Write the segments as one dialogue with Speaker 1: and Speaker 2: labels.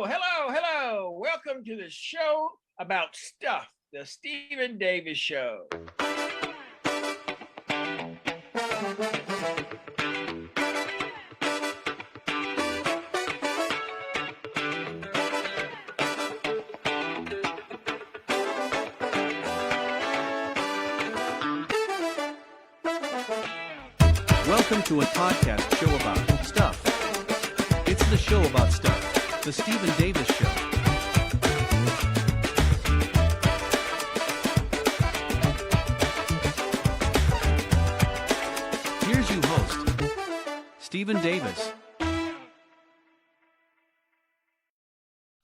Speaker 1: Hello. Welcome to the show about stuff, the Stephen Davis Show.
Speaker 2: Welcome to a podcast show about stuff. It's the show about stuff, the Stephen Davis Show. Here's your host, Stephen Davis.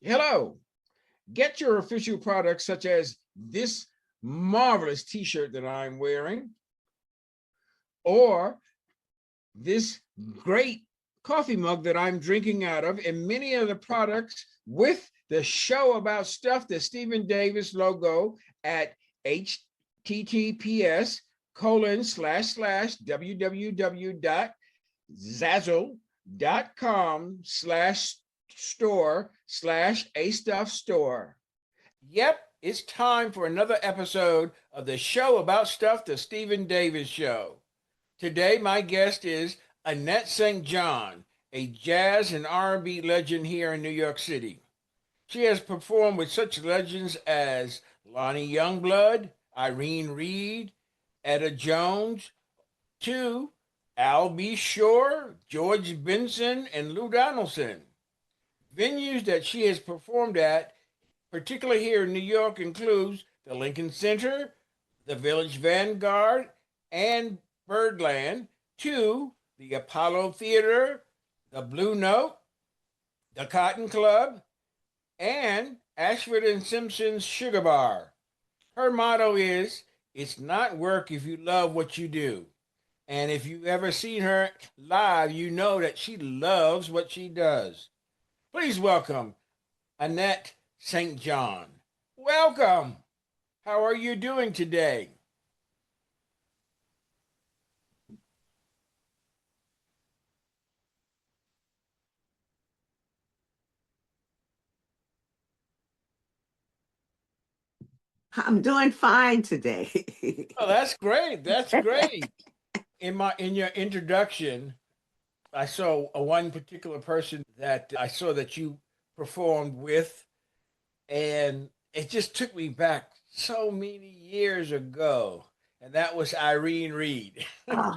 Speaker 1: Hello. Get your official products such as this marvelous t-shirt that I'm wearing, or this great coffee mug that I'm drinking out of, and many other products with the show about stuff, the Stephen Davis logo at https://www.zazzle.com/store/a-stuff-store. Yep, it's time for another episode of the show about stuff, the Stephen Davis Show. Today, my guest is Annette St John, a jazz and R&B legend here in New York City. She has performed with such legends as Lonnie YoungbloodIrene Reed, Etta Jones, to Al B. Shore, George Benson, and Lou Donaldson. Venues that she has performed at, particularly here in New York, includes the Lincoln Center, the Village Vanguard, and Birdland, to the Apollo Theater, the Blue Note, the Cotton Club, and Ashford and Simpson's Sugar Bar. Her motto is, "It's not work if you love what you do." And if you've ever seen her live, you know that she loves what she does. Please welcome Annette St. John. Welcome. How are you doing today?
Speaker 3: I'm doing fine today.
Speaker 1: Oh, that's great. That's great. In your introduction, I saw one particular person that I saw that you performed with, and it just took me back so many years ago, and that was Irene Reed.
Speaker 3: Ah,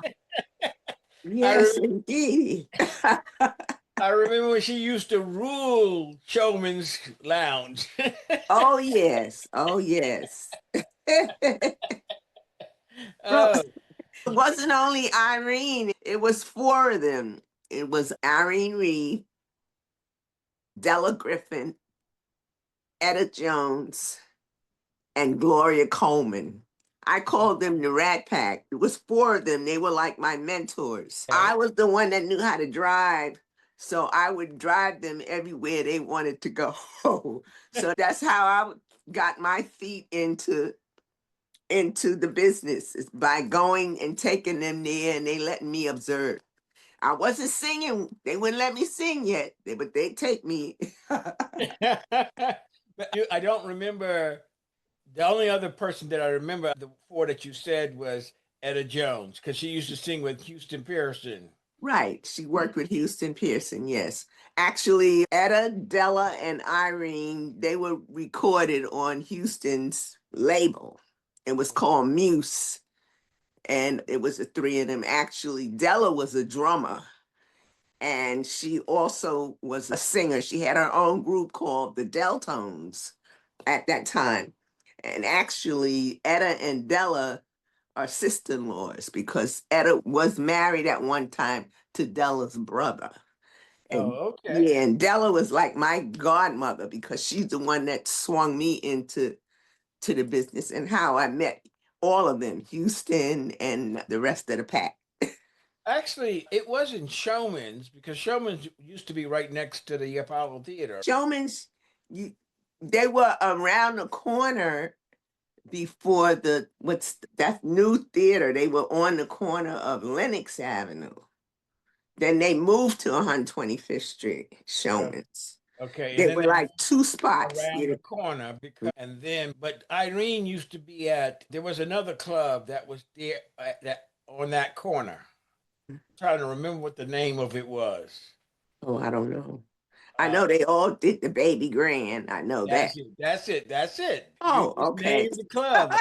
Speaker 3: yes, indeed.
Speaker 1: I remember when she used to rule Showman's Lounge.
Speaker 3: Oh, yes. Oh, yes. Well,
Speaker 1: Oh,
Speaker 3: it wasn't only Irene, it was four of them. It was Irene Reed, Della Griffen, Etta Jones, and Gloria Coleman. I called them the Rat Pack. It was four of them. They were like my mentors. I was the one that knew how to drive, so I would drive them everywhere they wanted to go. So that's how I got my feet into the business, is by going and taking them there, and they letting me observe. I wasn't singing. They wouldn't let me sing yet, but they'd take me.
Speaker 1: I don't remember. The only other person that I remember, the four that you said, was Etta Jones, because she used to sing with Houston Pearson.
Speaker 3: Right. She worked with Houston Pearson, yes. Actually, Etta, Della, and Irene, they were recorded on Houston's label. It was called Muse, and it was the three of them. Actually, Della was a drummer, and she also was a singer. She had her own group called the Deltones at that time. And actually, Etta and Della are sister-in-laws, because Etta was married at one time to Della's brother. And
Speaker 1: Okay.
Speaker 3: yeah, and Della was like my godmother, because she's the one that swung me into the business, and how I met all of them, Houston and the rest of the pack.
Speaker 1: Actually, it wasn't Showman's, because Showman's used to be right next to the Apollo Theater.
Speaker 3: Showman's, they were around the corner before that new theater. They were on the corner of Lenox Avenue. Then they moved to 125th Street, Showman's.
Speaker 1: Okay, and
Speaker 3: There
Speaker 1: then
Speaker 3: were
Speaker 1: they
Speaker 3: like two spots.
Speaker 1: around
Speaker 3: Yeah.
Speaker 1: the corner because, and then, but Irene used to be at. There was another club that was there that on that corner. Trying to remember what the name of it was.
Speaker 3: Oh, I don't know. I
Speaker 1: Uh,
Speaker 3: know they all did the baby grand. I know that.
Speaker 1: that's it. That's it. That's it. You
Speaker 3: Oh,
Speaker 1: just
Speaker 3: okay.
Speaker 1: named the club.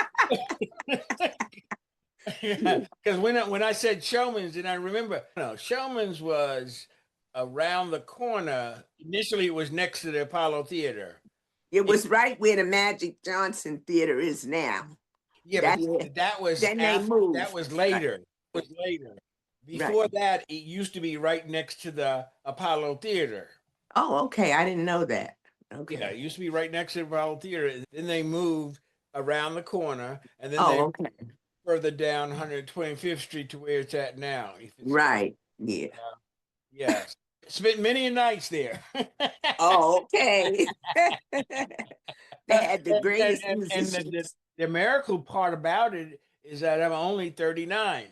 Speaker 1: Because when I said Showman's, and I remember, no, Showman's was around the corner. Initially, it was next to the Apollo Theater.
Speaker 3: It
Speaker 1: It,
Speaker 3: was right where the Magic Johnson Theater is now.
Speaker 1: yeah, but
Speaker 3: That's it.
Speaker 1: that was
Speaker 3: Then they
Speaker 1: after. That
Speaker 3: moved.
Speaker 1: was
Speaker 3: Right.
Speaker 1: later. It was later.
Speaker 3: Right.
Speaker 1: Before that, it used to be right next to the Apollo Theater.
Speaker 3: Oh, okay. I didn't know that.
Speaker 1: Yeah, it
Speaker 3: Okay.
Speaker 1: used to be right next to the Apollo Theater. Then they moved around the corner, and then
Speaker 3: Oh,
Speaker 1: they
Speaker 3: okay.
Speaker 1: further down 125th Street to where it's at now. If it's still,
Speaker 3: Right. Yeah.
Speaker 1: yes, spent many nights there.
Speaker 3: Oh, okay. They had the greatest
Speaker 1: And
Speaker 3: musicians.
Speaker 1: the miracle part about it is that I'm only 39.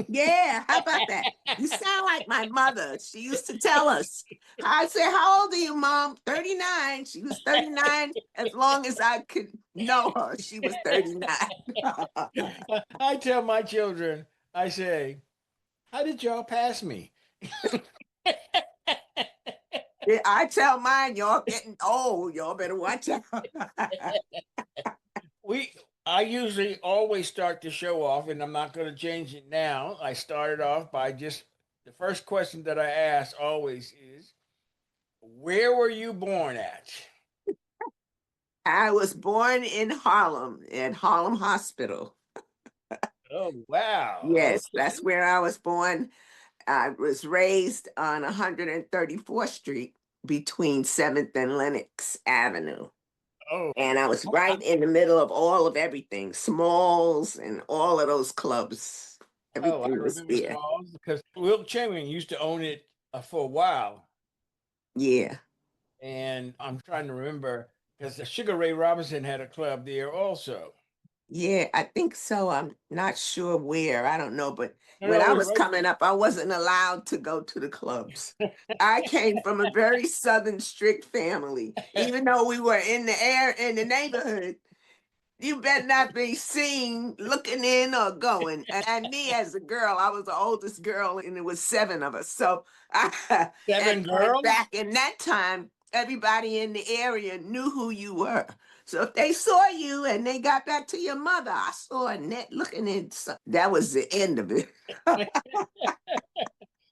Speaker 3: Yeah, how about that? You sound like my mother. She used to tell us. I said, "How old are you, Mom?" 39. She was 39 as long as I could know her. She was 39.
Speaker 1: I tell my children, I say, how did y'all pass me?
Speaker 3: Yeah, I tell mine, y'all getting old. Y'all better watch out.
Speaker 1: we I usually always start the show off, and I'm not going to change it now. I started off by just the first question that I ask always is, where were you born at?
Speaker 3: I was born in Harlem at Harlem Hospital.
Speaker 1: Oh wow.
Speaker 3: Yes, that's where I was born. I was raised on 134th Street between 7th and Lenox Avenue.
Speaker 1: Oh,
Speaker 3: And I was right in the middle of all of everything, Smalls and all of those clubs.
Speaker 1: oh, I
Speaker 3: Everything was
Speaker 1: remember
Speaker 3: there.
Speaker 1: Smalls because Will Chamberlain used to own it for a while,
Speaker 3: Yeah.
Speaker 1: and I'm trying to remember because the Sugar Ray Robinson had a club there also.
Speaker 3: Yeah, I think so. I'm not sure where. I don't know. But
Speaker 1: No,
Speaker 3: when
Speaker 1: no, it
Speaker 3: I
Speaker 1: was
Speaker 3: was
Speaker 1: right.
Speaker 3: coming up, I wasn't allowed to go to the clubs. I came from a very Southern strict family. Even though we were in the air in the neighborhood, you better not be seen looking in or going. And me as a girl, I was the oldest girl, and it was seven of us. So,
Speaker 1: Seven
Speaker 3: and
Speaker 1: girls.
Speaker 3: back in that time, everybody in the area knew who you were. So if they saw you and they got back to your mother, I saw Annette looking in. That was the end of it.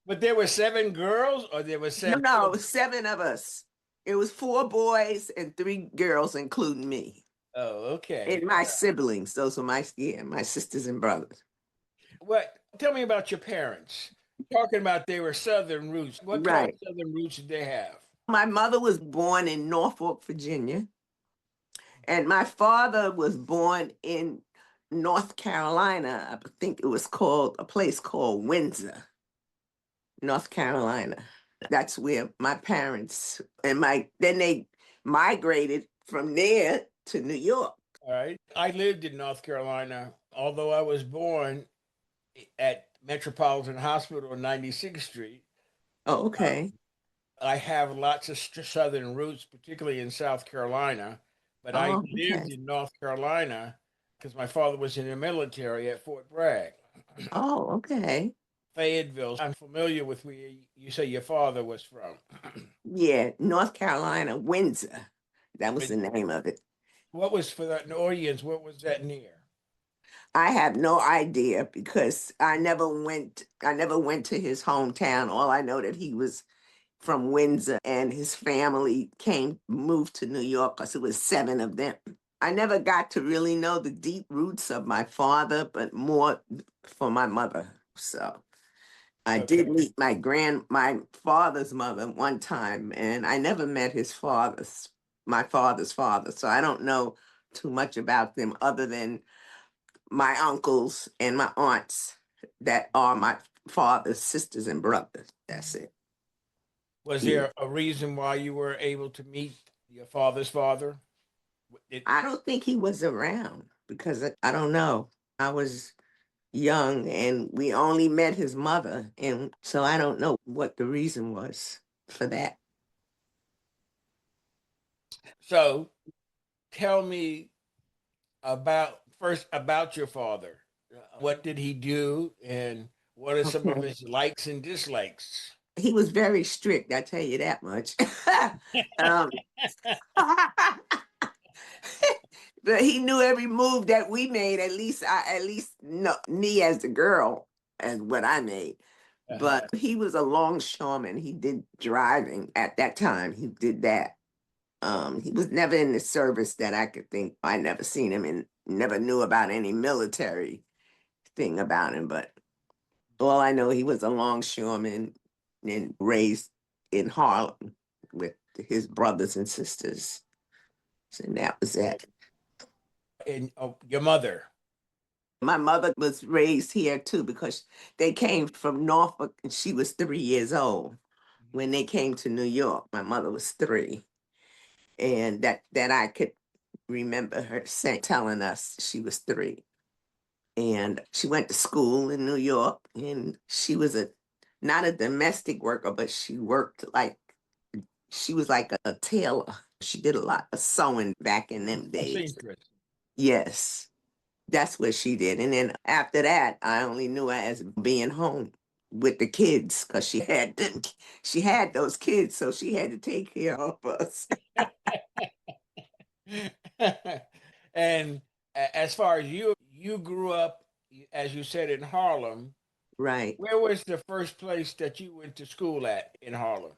Speaker 1: But there were seven girls, or there were
Speaker 3: No,
Speaker 1: seven.
Speaker 3: no, it was seven of us. It was four boys and three girls, including me.
Speaker 1: Oh, okay.
Speaker 3: And my siblings. Those were my sisters and brothers.
Speaker 1: What? Tell me about your parents. Talking about they were Southern roots. What kind of
Speaker 3: Right.
Speaker 1: Southern roots did they have?
Speaker 3: My mother was born in Norfolk, Virginia, and my father was born in North Carolina. I think it was called a place called Windsor, North Carolina. That's where my parents and then they migrated from there to New York.
Speaker 1: All right. I lived in North Carolina, although I was born at Metropolitan Hospital on 96th Street.
Speaker 3: Oh,
Speaker 1: Uh,
Speaker 3: okay.
Speaker 1: I have lots of Southern roots, particularly in South Carolina, but I
Speaker 3: Oh, okay.
Speaker 1: lived in North Carolina because my father was in the military at Fort Bragg.
Speaker 3: Oh, okay.
Speaker 1: Fayetteville. I'm familiar with where you say your father was from.
Speaker 3: Yeah, North Carolina, Windsor. That was
Speaker 1: But
Speaker 3: the name of it.
Speaker 1: what was for that audience? What was that near?
Speaker 3: I have no idea because I never went to his hometown. All I know that he was from Windsor and his family moved to New York because it was seven of them. I never got to really know the deep roots of my father, but more for my mother. So I
Speaker 1: Okay.
Speaker 3: did meet my father's mother one time, and I never met my father's father. So I don't know too much about them other than my uncles and my aunts that are my father's sisters and brothers. That's it.
Speaker 1: Was
Speaker 3: Yeah.
Speaker 1: there a reason why you were able to meet your father's father? It,
Speaker 3: I don't think he was around because I don't know. I was young and we only met his mother. And so I don't know what the reason was for that.
Speaker 1: So tell me about your father. What did he do, and what are some of
Speaker 3: Okay.
Speaker 1: his likes and dislikes?
Speaker 3: He was very strict, I tell you that much. um, but he knew every move that we made. At least no, me as the girl, as what I made.
Speaker 1: Uh-huh.
Speaker 3: But he was a longshoreman. He did driving at that time. He did that. He was never in the service that I could think. I never seen him and never knew about any military thing about him. But all I know, he was a longshoreman and raised in Harlem with his brothers and sisters. And that was it.
Speaker 1: And your mother.
Speaker 3: My mother was raised here too because they came from Norfolk and she was 3 years old when they came to New York. My mother was 3. And that I could remember her saying, telling us she was 3. And she went to school in New York and she was not a domestic worker, but she worked like she was like a tailor. She did a lot of sewing back in them
Speaker 1: A
Speaker 3: days.
Speaker 1: seamstress.
Speaker 3: Yes, that's what she did. And then after that, I only knew her as being home with the kids because she had them. She had those kids, so she had to take care of us.
Speaker 1: And as far as you grew up, as you said, in Harlem.
Speaker 3: Right.
Speaker 1: Where was the first place that you went to school at in Harlem?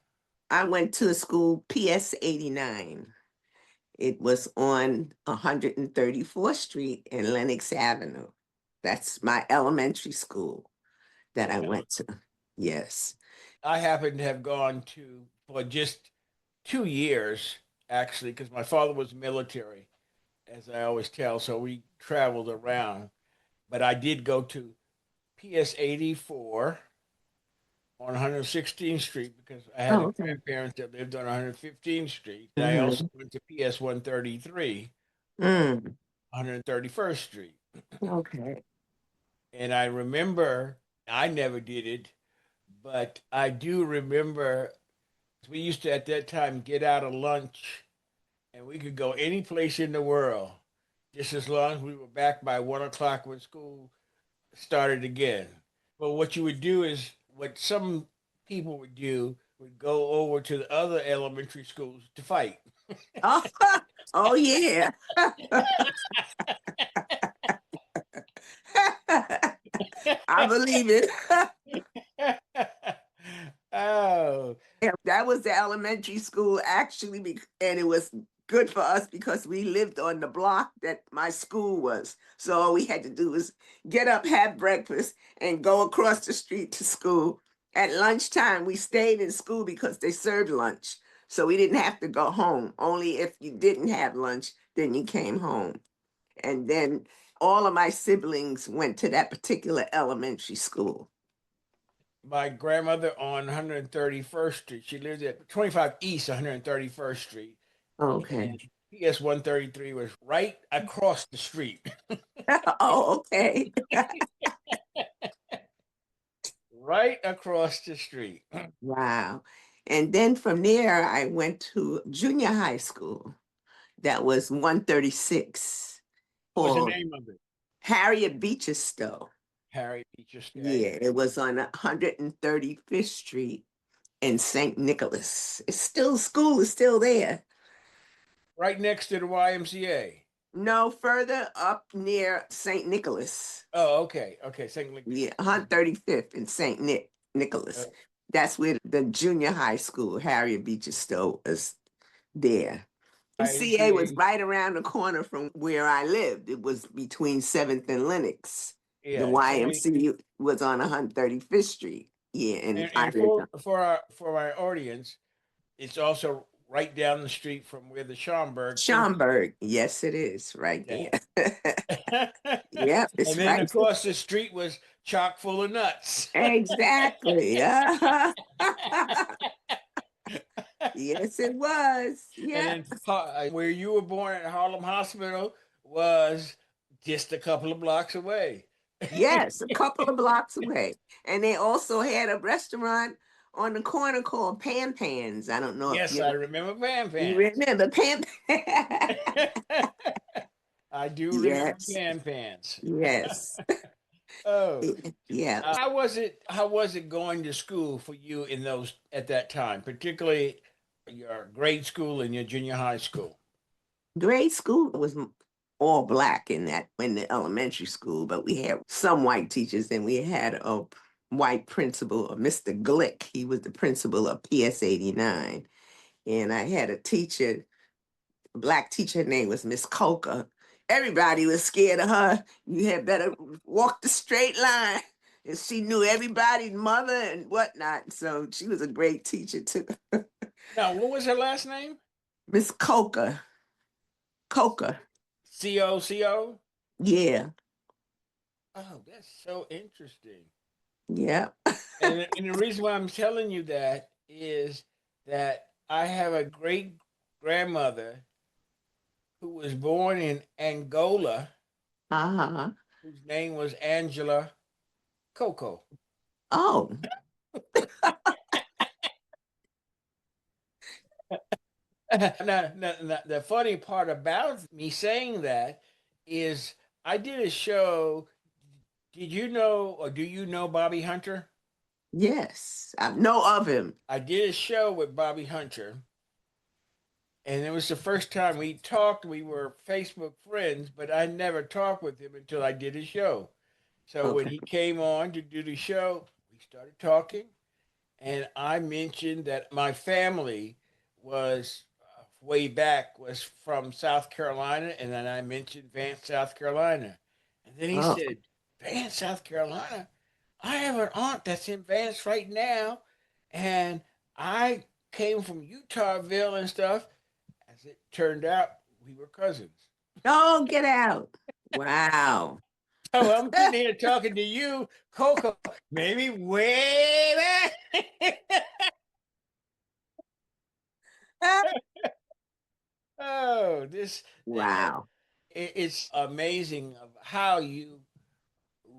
Speaker 3: I went to a school, PS 89. It was on 134th Street and Lenox Avenue. That's my elementary school that I
Speaker 1: Okay.
Speaker 3: went to. Yes.
Speaker 1: I happen to have gone to for just 2 years, actually, because my father was military, as I always tell. So we traveled around. But I did go to PS 84 on 116th Street because I had
Speaker 3: Oh,
Speaker 1: a
Speaker 3: okay.
Speaker 1: grandparents that lived on 115th Street. I also
Speaker 3: Hmm.
Speaker 1: went to PS 133 on
Speaker 3: Mm,
Speaker 1: 131st Street.
Speaker 3: okay.
Speaker 1: And I remember I never did it, but I do remember we used to at that time get out of lunch and we could go any place in the world just as long as we were back by 1 o'clock when school started again. But what you would do is what some people would do would go over to the other elementary schools to fight.
Speaker 3: Oh, oh yeah. I believe it.
Speaker 1: Oh,
Speaker 3: Yeah, that was the elementary school actually, and it was good for us because we lived on the block that my school was. So all we had to do was get up, have breakfast, and go across the street to school. At lunchtime, we stayed in school because they served lunch. So we didn't have to go home. Only if you didn't have lunch, then you came home. And then all of my siblings went to that particular elementary school.
Speaker 1: my grandmother on 131st Street. She lived at 25 East 131st Street.
Speaker 3: Okay.
Speaker 1: And PS 133 was right across the street.
Speaker 3: Oh, okay.
Speaker 1: Right across the street.
Speaker 3: Wow. And then from there, I went to junior high school. That was 136
Speaker 1: What was the
Speaker 3: for
Speaker 1: name of it?
Speaker 3: Harriet Beecher Stowe.
Speaker 1: Harry Beecher Stay.
Speaker 3: Yeah, it was on 135th Street in St. Nicholas. It's still, school is still there.
Speaker 1: Right next to the YMCA.
Speaker 3: No, further up near St. Nicholas.
Speaker 1: Oh, okay. Okay. St. Louis.
Speaker 3: Yeah, 135th in St.
Speaker 1: Uh,
Speaker 3: Nicholas. That's where the junior high school, Harriet Beecher Stowe, is there. MCA was
Speaker 1: YMCA.
Speaker 3: right around the corner from where I lived. It was between 7th and Lenox. The
Speaker 1: Yeah.
Speaker 3: YMCA was on 135th Street. Yeah, and I
Speaker 1: And
Speaker 3: lived
Speaker 1: for
Speaker 3: on
Speaker 1: our audience, it's also right down the street from where the Schaumburg
Speaker 3: Schaumburg. Yes, it is right
Speaker 1: Yeah.
Speaker 3: there. Yep,
Speaker 1: And
Speaker 3: it's
Speaker 1: then
Speaker 3: right.
Speaker 1: across the street was chock full of nuts.
Speaker 3: Exactly. Yeah. Yes, it was.
Speaker 1: And
Speaker 3: Yeah.
Speaker 1: then where you were born at Harlem Hospital was just a couple of blocks away.
Speaker 3: Yes, a couple of blocks away. And they also had a restaurant on the corner called Pan Pans. I don't know if
Speaker 1: Yes, I remember Pan
Speaker 3: you
Speaker 1: Pans.
Speaker 3: remember Pan.
Speaker 1: I do remember
Speaker 3: Yes,
Speaker 1: Pan Pans.
Speaker 3: yes,
Speaker 1: Oh,
Speaker 3: yeah.
Speaker 1: how was it going to school for you at that time, particularly your grade school and your junior high school?
Speaker 3: Grade school was all black in the elementary school, but we had some white teachers, and we had a white principal, Mr. Glick. He was the principal of PS 89. And I had a black teacher, her name was Miss Coker. Everybody was scared of her. You had better walk the straight line. And she knew everybody's mother and whatnot. So she was a great teacher too.
Speaker 1: Now, what was her last name?
Speaker 3: Miss Coker. Coker.
Speaker 1: Coco.
Speaker 3: Yeah.
Speaker 1: Oh, that's so interesting.
Speaker 3: Yeah.
Speaker 1: And the reason why I'm telling you that is that I have a great grandmother who was born in Angola,
Speaker 3: Uh-huh.
Speaker 1: whose name was Angela Coco.
Speaker 3: Oh.
Speaker 1: Now, the funny part about me saying that is I did a show. Did you know or do you know Bobby Hunter?
Speaker 3: Yes. I know of him.
Speaker 1: I did a show with Bobby Hunter, and it was the first time we talked. We were Facebook friends, but I never talked with him until I did a show. So when
Speaker 3: Okay.
Speaker 1: he came on to do the show, we started talking, and I mentioned that my family was way back was from South Carolina, and then I mentioned Vance, South Carolina, and then he
Speaker 3: Oh.
Speaker 1: said, "Vance, South Carolina. I have an aunt that's in Vance right now, and I came from Utahville and stuff." As it turned out, we were cousins.
Speaker 3: Oh, get out. Wow.
Speaker 1: So I'm sitting here talking to you, Coco, maybe way back. Oh,
Speaker 3: Wow.
Speaker 1: it's amazing of how you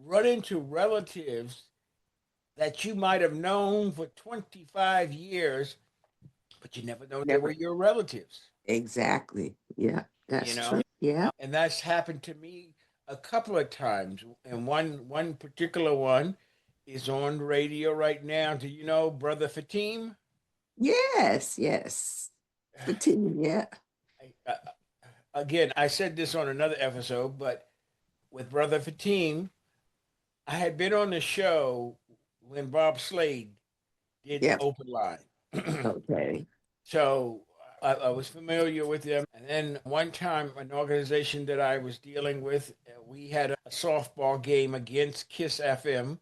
Speaker 1: run into relatives that you might have known for 25 years, but you never know they were
Speaker 3: Never.
Speaker 1: your relatives,
Speaker 3: Exactly. Yeah.
Speaker 1: you
Speaker 3: That's
Speaker 1: know?
Speaker 3: true. Yeah.
Speaker 1: And that's happened to me a couple of times. And one particular one is on the radio right now. Do you know Brother Fatim?
Speaker 3: Yes. Yes. Fatigue. Yeah.
Speaker 1: Again, I said this on another episode, but with Brother Fatim, I had been on the show when Bob Slade did the
Speaker 3: Yep.
Speaker 1: open line.
Speaker 3: Okay.
Speaker 1: So I was familiar with them. And then one time, an organization that I was dealing with, we had a softball game against Kiss FM.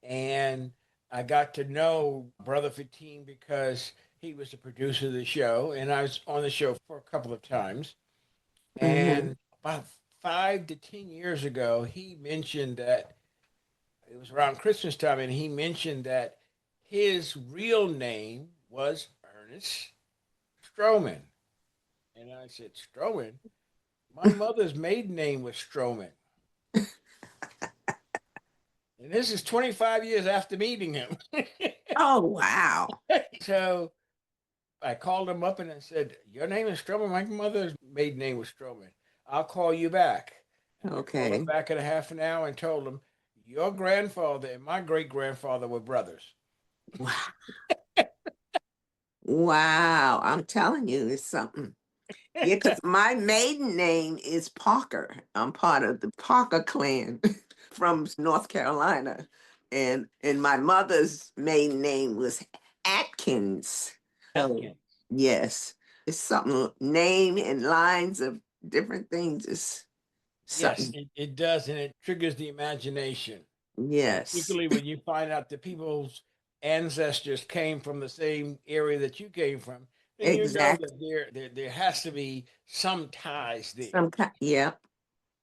Speaker 1: And I got to know Brother Fatim because he was the producer of the show. And I was on the show for a couple of times.
Speaker 3: Mm-hmm.
Speaker 1: And about 5 to 10 years ago, he mentioned that it was around Christmas time, and he mentioned that his real name was Ernest Stroman. And I said, Stroman? My mother's maiden name was Stroman. And this is 25 years after meeting him.
Speaker 3: Oh, wow.
Speaker 1: So I called him up and I said, Your name is Stroman? My mother's maiden name was Stroman. I'll call you back. And I called him
Speaker 3: Okay.
Speaker 1: back in a half an hour and told him, Your grandfather and my great grandfather were brothers.
Speaker 3: Wow. Wow. I'm telling you, it's something. Yeah, because my maiden name is Parker. I'm part of the Parker clan from North Carolina. And my mother's maiden name was Atkins. So
Speaker 1: Atkins.
Speaker 3: yes, it's something name and lines of different things is
Speaker 1: Yes,
Speaker 3: something.
Speaker 1: it does, and it triggers the imagination,
Speaker 3: Yes,
Speaker 1: particularly when you find out that people's ancestors came from the same area that you came from. Then you know
Speaker 3: exactly.
Speaker 1: that there has to be some ties there.
Speaker 3: Some kind, yeah.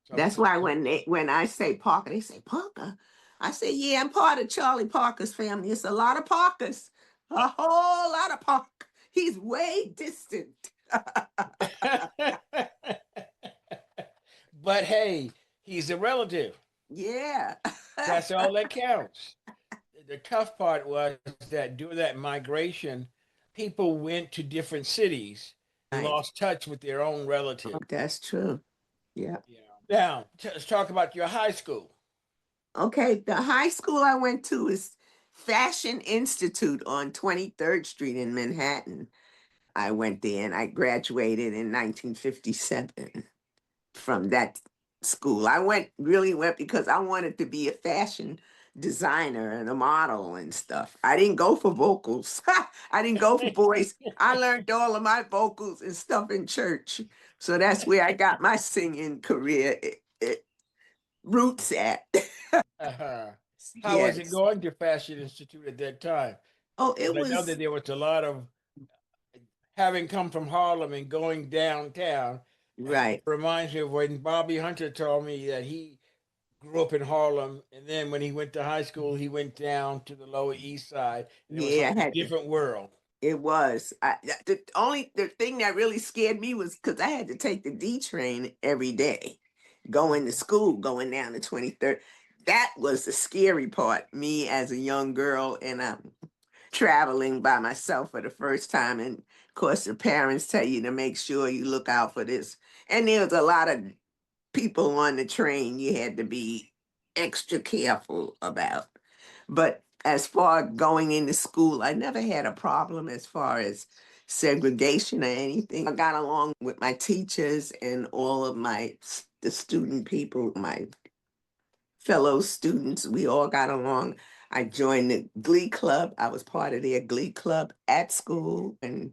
Speaker 1: Some
Speaker 3: That's
Speaker 1: ties.
Speaker 3: why when I say Parker, they say Parker. I say, yeah, I'm part of Charlie Parker's family. It's a lot of Parkers, a whole lot of Parker. He's way distant.
Speaker 1: But hey, he's a relative.
Speaker 3: Yeah.
Speaker 1: That's all that counts. The tough part was that during that migration, people went to different cities and
Speaker 3: Right.
Speaker 1: lost touch with their own relatives.
Speaker 3: That's true. Yeah.
Speaker 1: Now, let's talk about your high school.
Speaker 3: Okay, the high school I went to is Fashion Institute on 23rd Street in Manhattan. I went there and I graduated in 1957 from that school. Really went because I wanted to be a fashion designer and a model and stuff. I didn't go for vocals. I didn't go for voice. I learned all of my vocals and stuff in church. So that's where I got my singing career roots at.
Speaker 1: Uh-huh. How was it
Speaker 3: Yes.
Speaker 1: going to Fashion Institute at that time?
Speaker 3: Oh,
Speaker 1: Because
Speaker 3: it
Speaker 1: I know that
Speaker 3: was
Speaker 1: there was a lot of having come from Harlem and going downtown.
Speaker 3: right.
Speaker 1: Reminds me of when Bobby Hunter told me that he grew up in Harlem, and then when he went to high school, he went down to the Lower East Side, and it was
Speaker 3: Yeah,
Speaker 1: like a different world.
Speaker 3: it was. The thing that really scared me was because I had to take the D train every day, going to school, going down to 23rd. That was the scary part. Me as a young girl, and I'm traveling by myself for the first time, and of course the parents tell you to make sure you look out for this. And there was a lot of people on the train you had to be extra careful about. But as far going into school, I never had a problem as far as segregation or anything. I got along with my teachers and all of the student people, my fellow students. We all got along. I joined the Glee Club. I was part of their Glee Club at school, and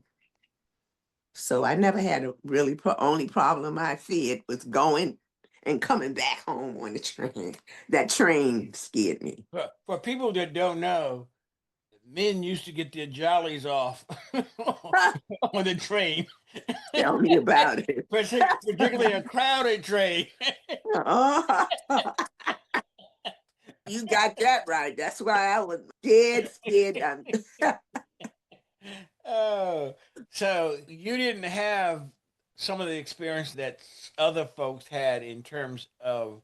Speaker 3: so I never had a really only problem I feared was going and coming back home on the train. That train scared me.
Speaker 1: For people that don't know, men used to get their jollies off on the train,
Speaker 3: Tell me about it.
Speaker 1: particularly a crowded train.
Speaker 3: Oh, you got that right. That's why I was scared.
Speaker 1: Oh, so you didn't have some of the experience that other folks had in terms of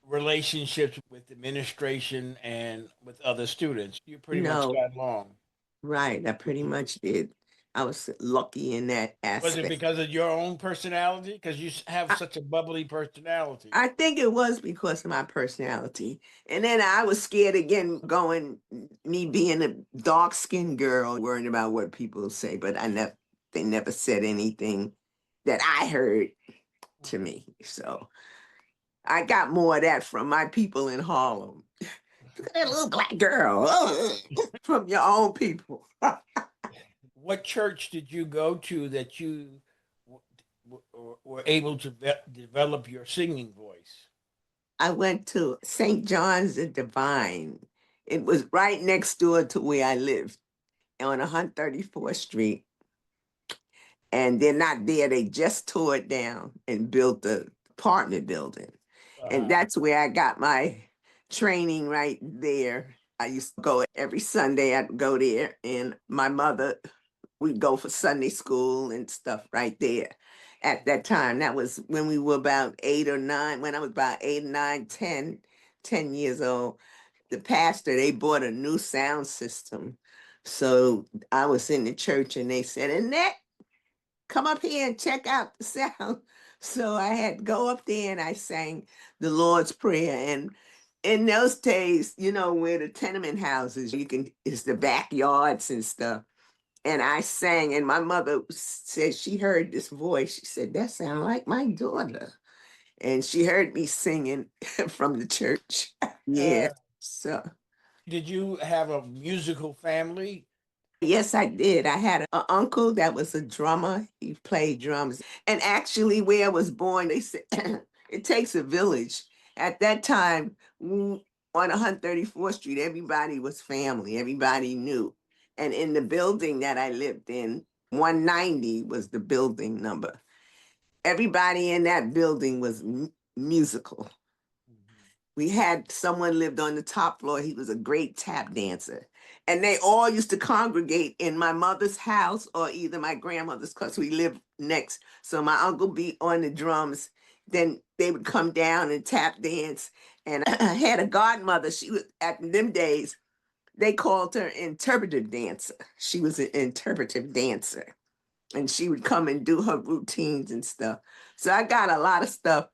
Speaker 1: relationships with administration and with other students. You pretty much
Speaker 3: No,
Speaker 1: got along.
Speaker 3: right. I pretty much did. I was lucky in that
Speaker 1: Was it
Speaker 3: aspect.
Speaker 1: because of your own personality? Because you have
Speaker 3: I,
Speaker 1: such a bubbly personality.
Speaker 3: I think it was because of my personality. And then I was scared again going, me being a dark skinned girl, worrying about what people say, but they never said anything that I heard to me. So I got more of that from my people in Harlem. Look at that little black girl from your own people.
Speaker 1: What church did you go to that you were able to develop your singing voice?
Speaker 3: I went to St. John's the Divine. It was right next door to where I lived on 134th Street. And they're not there. They just tore it down and built the apartment building. And
Speaker 1: Uh,
Speaker 3: that's where I got my training right there. I used to go every Sunday, I'd go there, and my mother, we'd go for Sunday school and stuff right there. At that time, that was when we were about 8 or 9, when I was about 8, 9, 10 years old. The pastor, they bought a new sound system. So I was in the church and they said, Annette, come up here and check out the sound. So I had to go up there and I sang the Lord's Prayer. And in those days, where the tenement houses, it's the backyards and stuff. And I sang, and my mother said she heard this voice. She said, that sounds like my daughter. And she heard me singing from the church. Yeah.
Speaker 1: uh,
Speaker 3: So
Speaker 1: did you have a musical family?
Speaker 3: yes, I did. I had an uncle that was a drummer. He played drums. And actually, where I was born, they said it takes a village. At that time, on 134th Street, everybody was family. Everybody knew. And in the building that I lived in, 190 was the building number. Everybody in that building was musical. We had someone lived on the top floor. He was a great tap dancer. And they all used to congregate in my mother's house or either my grandmother's because we lived next. So my uncle beat on the drums. Then they would come down and tap dance. And I had a godmother. She was, at them days, They called her interpretive dancer. She was an interpretive dancer, and she would come and do her routines and stuff. So I got a lot of stuff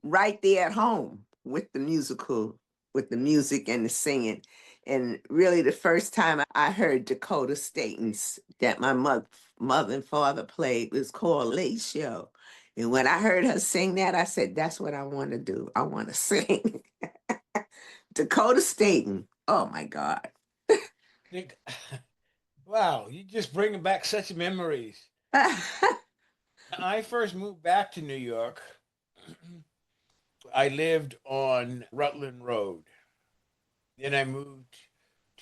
Speaker 3: right there at home with the music and the singing. And really, the first time I heard Dakota Staton's that my mother and father played was called Late Show. And when I heard her sing that, I said, that's what I want to do. I want to sing. Dakota Staton. Oh my God.
Speaker 1: Wow, you just bringing back such memories. I first moved back to New York. I lived on Rutland Road. Then I moved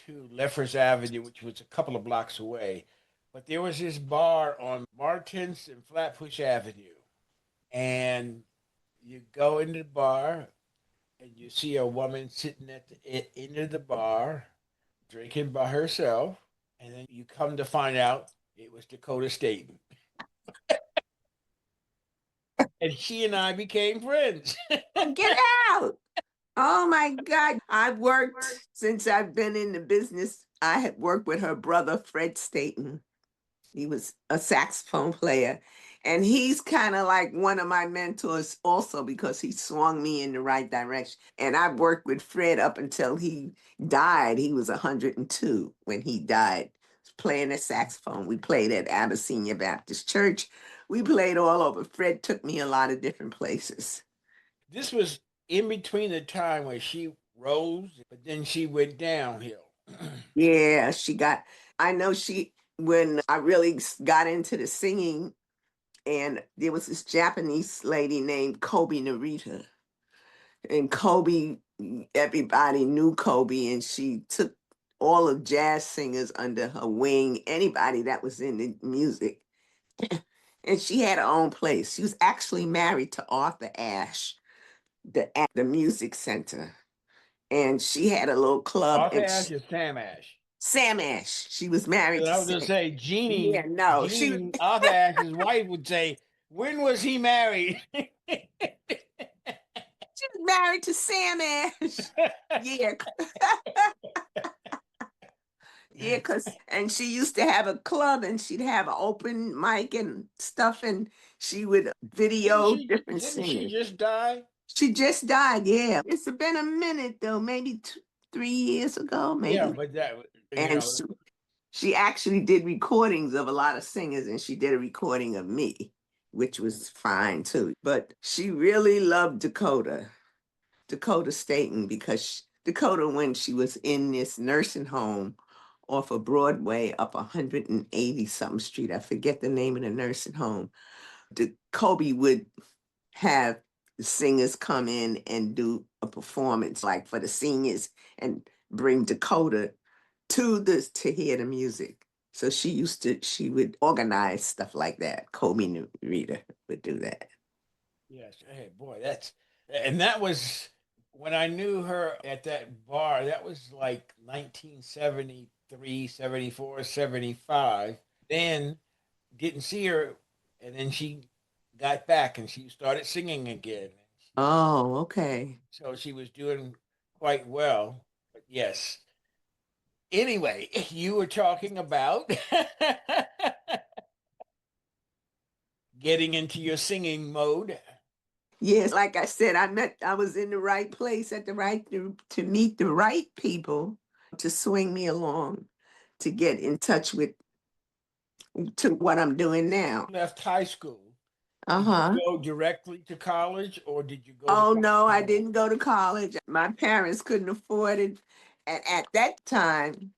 Speaker 1: to Lefferts Avenue, which was a couple of blocks away. But there was this bar on Martins and Flatbush Avenue. And you go into the bar and you see a woman sitting at the end of the bar drinking by herself. And then you come to find out it was Dakota Staton. And she and I became friends.
Speaker 3: Get out. Oh my God. I've worked since I've been in the business. I had worked with her brother, Fred Staton. He was a saxophone player. And he's kind of like one of my mentors also because he swung me in the right direction. And I've worked with Fred up until he died. He was 102 when he died, playing the saxophone. We played at Abyssinia Baptist Church. We played all over. Fred took me a lot of different places.
Speaker 1: This was in between the time where she rose, but then she went downhill.
Speaker 3: Yeah, when I really got into the singing, and there was this Japanese lady named Kobe Narita. And Kobe, everybody knew Kobe, and she took all of jazz singers under her wing, anybody that was in the music. And she had her own place. She was actually married to Arthur Ashe at the Music Center. And she had a little club.
Speaker 1: Arthur Ashe is Sam Ashe.
Speaker 3: Sam Ashe. She was married to
Speaker 1: I was going to say, Jeannie.
Speaker 3: Yeah, no.
Speaker 1: Jeannie, Arthur Ashe's wife would say, when was he married?
Speaker 3: She was married to Sam Ashe. Yeah. Yeah, and she used to have a club and she'd have an open mic and stuff, and she would video different singers.
Speaker 1: Didn't she just die?
Speaker 3: She just died, yeah. It's been a minute though, maybe 3 years ago, maybe.
Speaker 1: Yeah, but that,
Speaker 3: and she actually did recordings of a lot of singers, and she did a recording of me, which was fine too. But she really loved Dakota Staton, because Dakota, when she was in this nursing home off of Broadway up 180 something street, I forget the name of the nursing home, Kobe would have the singers come in and do a performance like for the seniors and bring Dakota to hear the music. So she would organize stuff like that. Kobe Narita would do that.
Speaker 1: Yes. Hey, boy, that was when I knew her at that bar. That was like 1973, 74, 75. Then didn't see her, and then she got back and she started singing again.
Speaker 3: Oh, okay.
Speaker 1: So she was doing quite well. But yes. Anyway, you were talking about getting into your singing mode.
Speaker 3: Yes, like I said, I was in the right place to meet the right people to swing me along, to get in touch to what I'm doing now.
Speaker 1: You left high school.
Speaker 3: Uh-huh.
Speaker 1: Did you go directly to college, or did you go?
Speaker 3: Oh, no, I didn't go to college. My parents couldn't afford it. And at that time,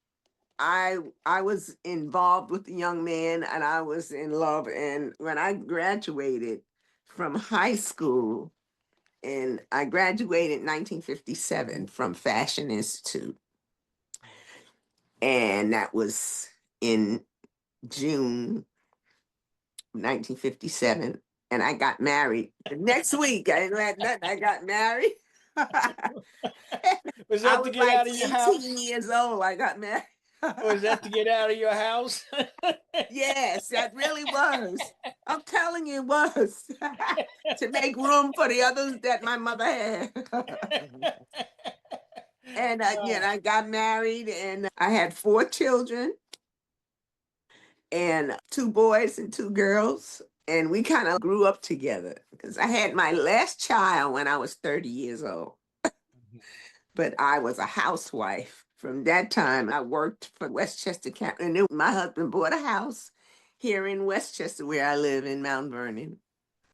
Speaker 3: I was involved with a young man, and I was in love. And when I graduated from high school, and I graduated in 1957 from Fashion Institute, and that was in June 1957. And I got married the next week. I didn't have nothing. I got married.
Speaker 1: Was that to get out of your house?
Speaker 3: 18 years old. I got married.
Speaker 1: Was that to get out of your house?
Speaker 3: Yes, that really was. I'm telling you, it was. To make room for the others that my mother had. And I got married and I had 4 children and 2 boys and 2 girls. And we kind of grew up together because I had my last child when I was 30 years old. But I was a housewife. From that time, I worked for Westchester County. And then my husband bought a house here in Westchester, where I live in Mount Vernon.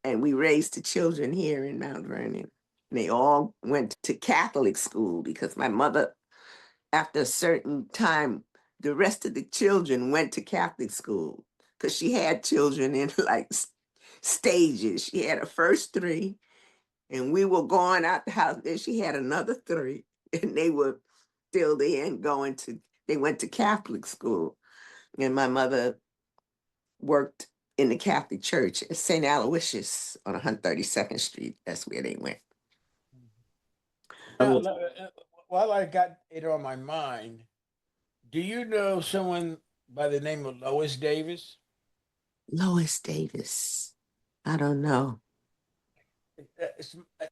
Speaker 3: And we raised the children here in Mount Vernon. They all went to Catholic school because my mother, after a certain time, the rest of the children went to Catholic school because she had children in like stages. She had her first 3, and we were going out the house. Then she had another 3, and they were still there and they went to Catholic school. And my mother worked in the Catholic Church at St. Aloysius on 132nd Street. That's where they went.
Speaker 1: Now, while I got it on my mind, do you know someone by the name of Lois Davis?
Speaker 3: Lois Davis. I don't know.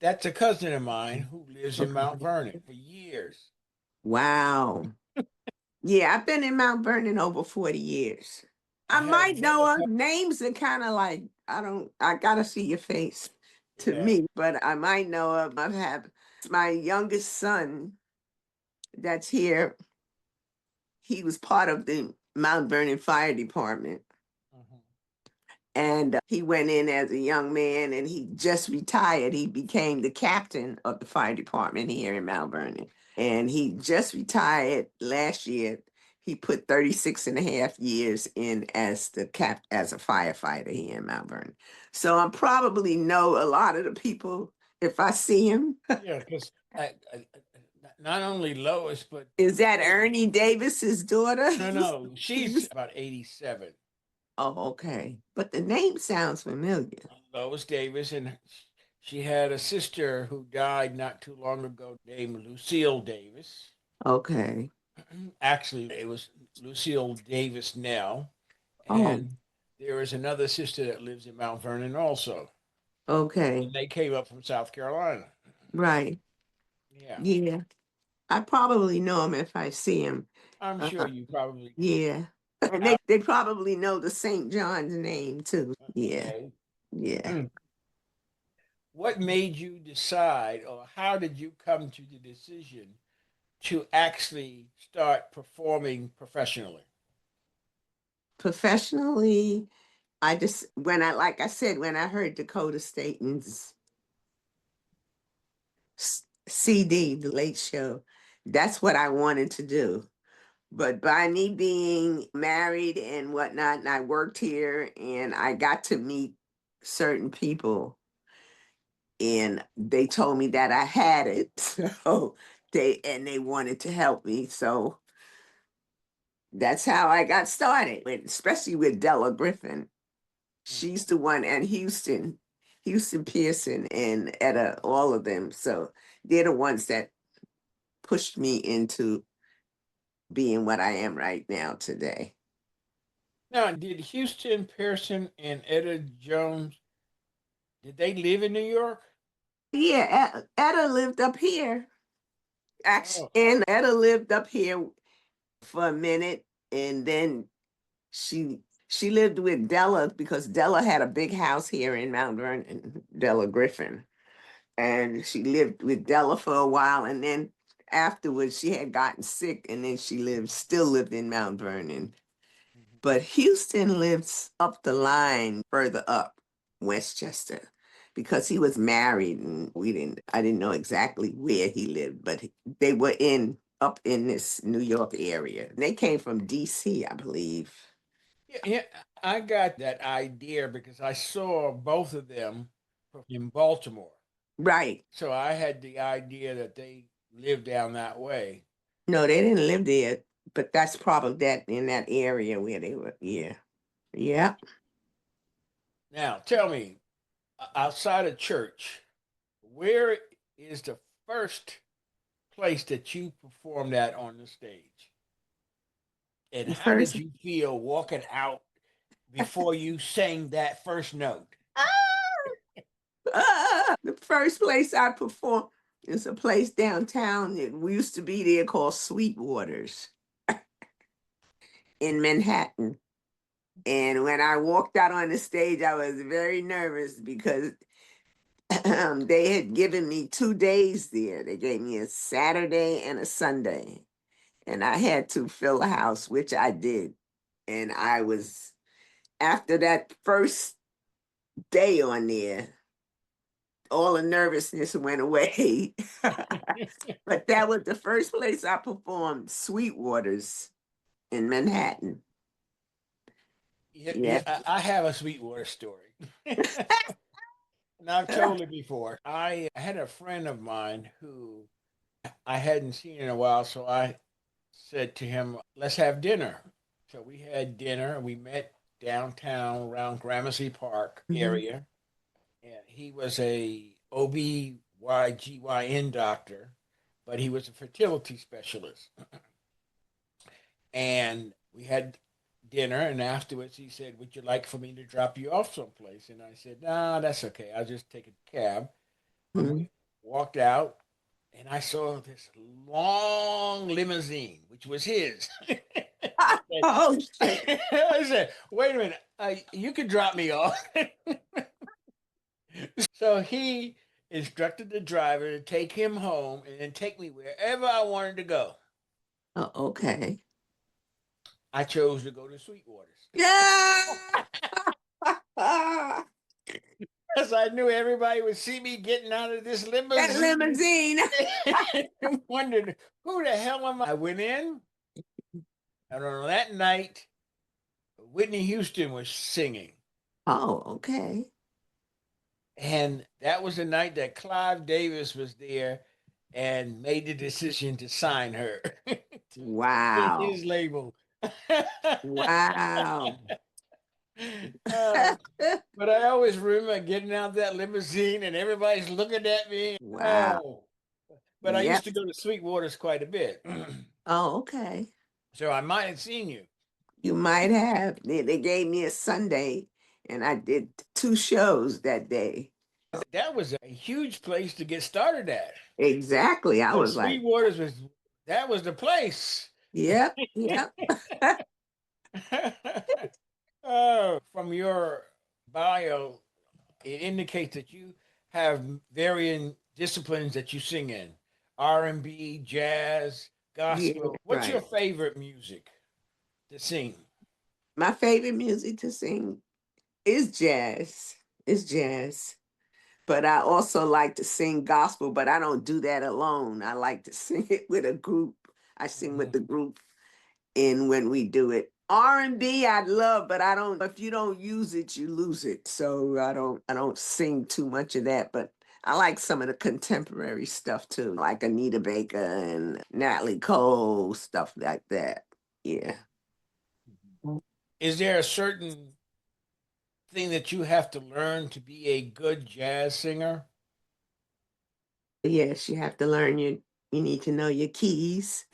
Speaker 1: That's a cousin of mine who lives in Mount Vernon for years.
Speaker 3: Wow. Yeah, I've been in Mount Vernon over 40 years. I
Speaker 1: I have
Speaker 3: might know her. Names are kind of like, I gotta see your face to
Speaker 1: Yeah.
Speaker 3: me, but I might know her. I have my youngest son that's here. He was part of the Mount Vernon Fire Department. And he went in as a young man and he just retired. He became the captain of the fire department here in Mount Vernon. And he just retired last year. He put 36 and a half years in as a firefighter here in Mount Vernon. So I probably know a lot of the people if I see him.
Speaker 1: Yeah, because not only Lois, but
Speaker 3: Is that Ernie Davis's daughter?
Speaker 1: no, she's about 87.
Speaker 3: Oh, okay. But the name sounds familiar.
Speaker 1: Lois Davis, and she had a sister who died not too long ago named Lucille Davis.
Speaker 3: Okay.
Speaker 1: Actually, it was Lucille Davis Nell.
Speaker 3: Oh,
Speaker 1: And there is another sister that lives in Mount Vernon also.
Speaker 3: okay.
Speaker 1: And they came up from South Carolina.
Speaker 3: Right.
Speaker 1: Yeah.
Speaker 3: Yeah. I probably know him if I see him.
Speaker 1: I'm sure you probably
Speaker 3: Yeah. And they probably know the St. John's name too. Yeah.
Speaker 1: okay.
Speaker 3: Yeah.
Speaker 1: What made you decide, or how did you come to the decision to actually start performing professionally?
Speaker 3: Professionally, like I said, when I heard Dakota Staton's CD, The Late Show, that's what I wanted to do. But by me being married and whatnot, and I worked here and I got to meet certain people and they told me that I had it. So they wanted to help me. So that's how I got started, especially with Della Griffen. She's the one, and Houston Pearson and Etta, all of them. So they're the ones that pushed me into being what I am right now today.
Speaker 1: Now, did Houston Pearson and Etta Jones, did they live in New York?
Speaker 3: Yeah, Etta lived up here. Actually,
Speaker 1: Oh,
Speaker 3: and Etta lived up here for a minute, and then she lived with Della because Della had a big house here in Mount Vernon, Della Griffen. And she lived with Della for a while, and then afterwards she had gotten sick, and then still lived in Mount Vernon. But Houston lives up the line further up, Westchester, because he was married, and I didn't know exactly where he lived, but they were up in this New York area. They came from DC, I believe.
Speaker 1: yeah, I got that idea because I saw both of them in Baltimore.
Speaker 3: Right.
Speaker 1: So I had the idea that they lived down that way.
Speaker 3: No, they didn't live there, but that's probably that in that area where they were. Yeah. Yeah.
Speaker 1: Now, tell me, outside of church, where is the first place that you performed at on the stage? And
Speaker 3: The
Speaker 1: how did
Speaker 3: first
Speaker 1: you feel walking out before you sang that first note?
Speaker 3: the first place I performed, It's a place downtown. We used to be there called Sweetwater's in Manhattan. And when I walked out on the stage, I was very nervous because they had given me 2 days there. They gave me a Saturday and a Sunday. And I had to fill a house, which I did. And I was, after that first day on there, all the nervousness went away. But that was the first place I performed, Sweetwater's in Manhattan.
Speaker 1: Yeah, I have a Sweetwater story. And I've told it before. I had a friend of mine who I hadn't seen in a while, so I said to him, "Let's have dinner." So we had dinner. We met downtown around Gramercy Park area. And he was a OB-GYN doctor, but he was a fertility specialist. And we had dinner, and afterwards he said, "Would you like for me to drop you off someplace?" And I said, "Nah, that's okay. I'll just take a cab." And we walked out, and I saw this long limousine, which was his.
Speaker 3: Oh, shit.
Speaker 1: I said, "Wait a minute, you could drop me off." So he instructed the driver to take him home and then take me wherever I wanted to go.
Speaker 3: Oh, okay.
Speaker 1: I chose to go to Sweetwater's.
Speaker 3: Yeah.
Speaker 1: Because I knew everybody would see me getting out of this limousine.
Speaker 3: That limousine.
Speaker 1: I wondered, who the hell am I? I went in, and on that night, Whitney Houston was singing.
Speaker 3: Oh, okay.
Speaker 1: And that was the night that Clive Davis was there and made the decision to sign her to
Speaker 3: Wow.
Speaker 1: his label.
Speaker 3: Wow.
Speaker 1: But I always remember getting out of that limousine and everybody's looking at me.
Speaker 3: Wow.
Speaker 1: Oh. But I used to go to Sweetwater's quite a bit.
Speaker 3: Oh, okay.
Speaker 1: So I might have seen you.
Speaker 3: You might have. They gave me a Sunday, and I did 2 shows that day.
Speaker 1: That was a huge place to get started at.
Speaker 3: Exactly. I
Speaker 1: So
Speaker 3: was like,
Speaker 1: Sweetwater's was the place.
Speaker 3: yep, yep.
Speaker 1: From your bio, it indicates that you have varying disciplines that you sing in: R&B, jazz, gospel.
Speaker 3: Yeah,
Speaker 1: What's your
Speaker 3: right.
Speaker 1: favorite music to sing?
Speaker 3: My favorite music to sing is jazz. It's jazz. But I also like to sing gospel, but I don't do that alone. I like to sing it with a group. I sing with the group in when we do it. R&B I love, but I don't, if you don't use it, you lose it. So I don't sing too much of that, but I like some of the contemporary stuff too, like Anita Baker and Natalie Cole, stuff like that. Yeah.
Speaker 1: Is there a certain thing that you have to learn to be a good jazz singer?
Speaker 3: Yes, you have to learn you need to know your keys.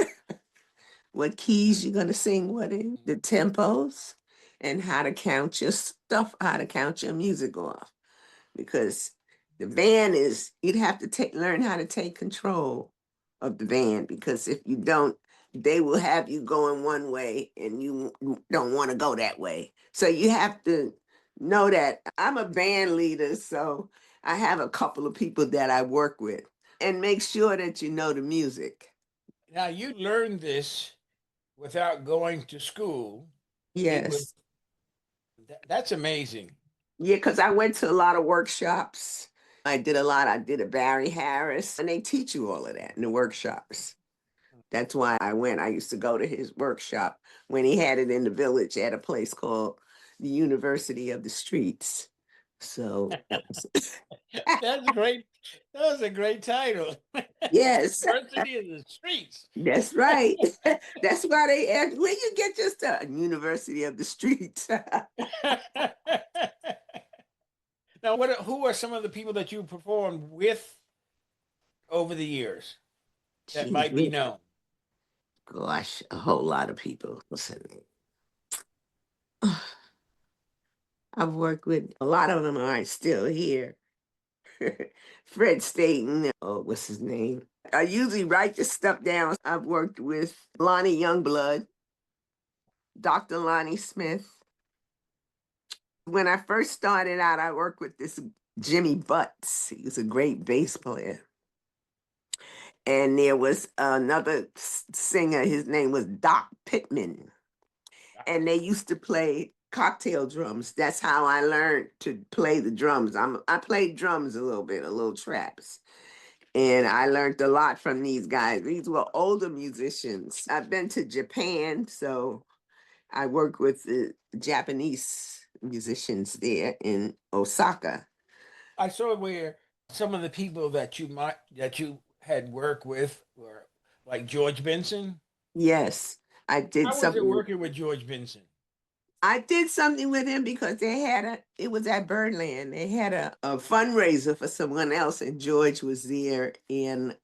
Speaker 3: What keys you're gonna sing what in, the tempos, and how to count your stuff, how to count your music off. Because the band is, you'd have to learn how to take control of the band, because if you don't, they will have you going one way and you don't want to go that way. So you have to know that. I'm a band leader, so I have a couple of people that I work with, and make sure that you know the music.
Speaker 1: Now, you learned this without going to school. It was
Speaker 3: Yes.
Speaker 1: that's amazing.
Speaker 3: Yeah, because I went to a lot of workshops. I did a lot. I did a Barry Harris, and they teach you all of that in the workshops. That's why I went. I used to go to his workshop when he had it in the village at a place called the University of the Streets. So that was,
Speaker 1: That's great. That was a great title.
Speaker 3: yes,
Speaker 1: University of the Streets.
Speaker 3: that's right. That's why they asked, where you get your stuff? University of the Streets.
Speaker 1: Now, who are some of the people that you performed with over the years that
Speaker 3: Jeez,
Speaker 1: might be known?
Speaker 3: gosh, a whole lot of people. Listen, I've worked with a lot of them aren't still here. Fred Staton. Oh, what's his name? I usually write this stuff down. I've worked with Lonnie Youngblood, Dr. Lonnie Smith. When I first started out, I worked with this Jimmy Butts. He was a great bass player. And there was another singer, his name was Doc Pittman. And they used to play cocktail drums. That's how I learned to play the drums. I played drums a little bit, a little traps. And I learned a lot from these guys. These were older musicians. I've been to Japan, so I work with the Japanese musicians there in Osaka.
Speaker 1: I saw where some of the people that you had worked with were like George Benson.
Speaker 3: Yes, I did
Speaker 1: How was it
Speaker 3: something.
Speaker 1: working with George Benson?
Speaker 3: I did something with him because it was at Birdland. They had a fundraiser for someone else, and George was there, and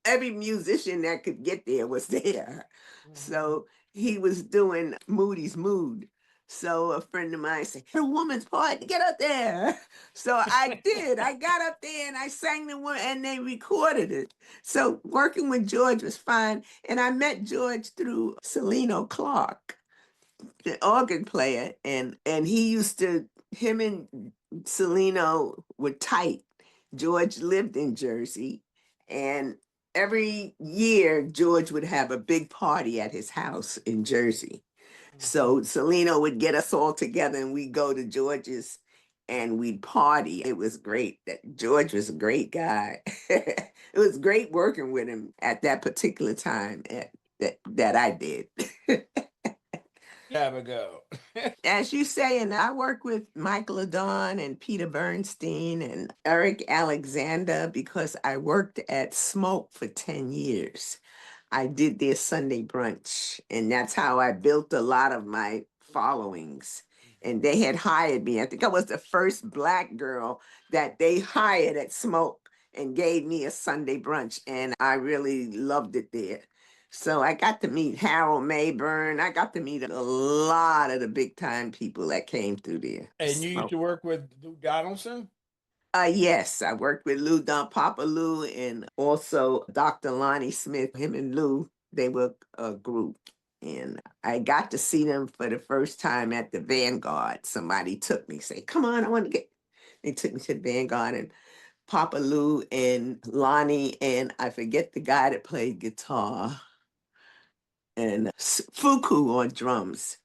Speaker 3: every musician that could get there was there.
Speaker 1: Mhm.
Speaker 3: So he was doing Moody's Mood. So a friend of mine said, "The woman's part, get up there." So I did. I got up there and I sang the one, and they recorded it. So working with George was fine. And I met George through Celino Clark, the organ player, and he used to him and Celino were tight. George lived in Jersey, and every year George would have a big party at his house in Jersey. So Celino would get us all together and we'd go to George's and we'd party. It was great. That George was a great guy. It was great working with him at that particular time that I did.
Speaker 1: Have a go.
Speaker 3: As you say, and I work with Michael Adon and Peter Bernstein and Eric Alexander because I worked at Smoke for 10 years. I did their Sunday brunch, and that's how I built a lot of my followings. And they had hired me. I think I was the first Black girl that they hired at Smoke and gave me a Sunday brunch, and I really loved it there. So I got to meet Harold Mayburn. I got to meet a lot of the big time people that came through there.
Speaker 1: And you used
Speaker 3: So,
Speaker 1: to work with Lou Donaldson?
Speaker 3: yes, I worked with Lou Don Papa Lou and also Dr. Lonnie Smith. Him and Lou, they were a group. And I got to see them for the first time at the Vanguard. Somebody took me, say, "Come on, I want to get." They took me to the Vanguard, and Papa Lou and Lonnie, and I forget the guy that played guitar, and Fuku on drums,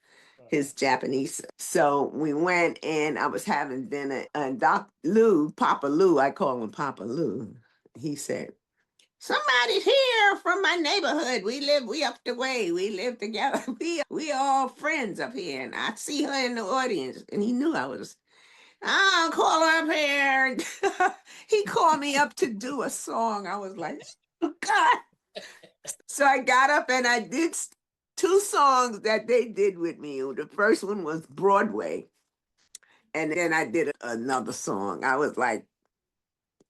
Speaker 3: his Japanese. So we went and I was having dinner, and Doc Lou, Papa Lou, I call him Papa Lou. He said, "Somebody's here from my neighborhood. We up the way. We live together. We all friends up here." And I see her in the audience. And he knew I was, "I'll call her up here." He called me up to do a song. I was like, "Oh God." So I got up and I did two songs that they did with me. The first one was Broadway. And then I did another song. I was like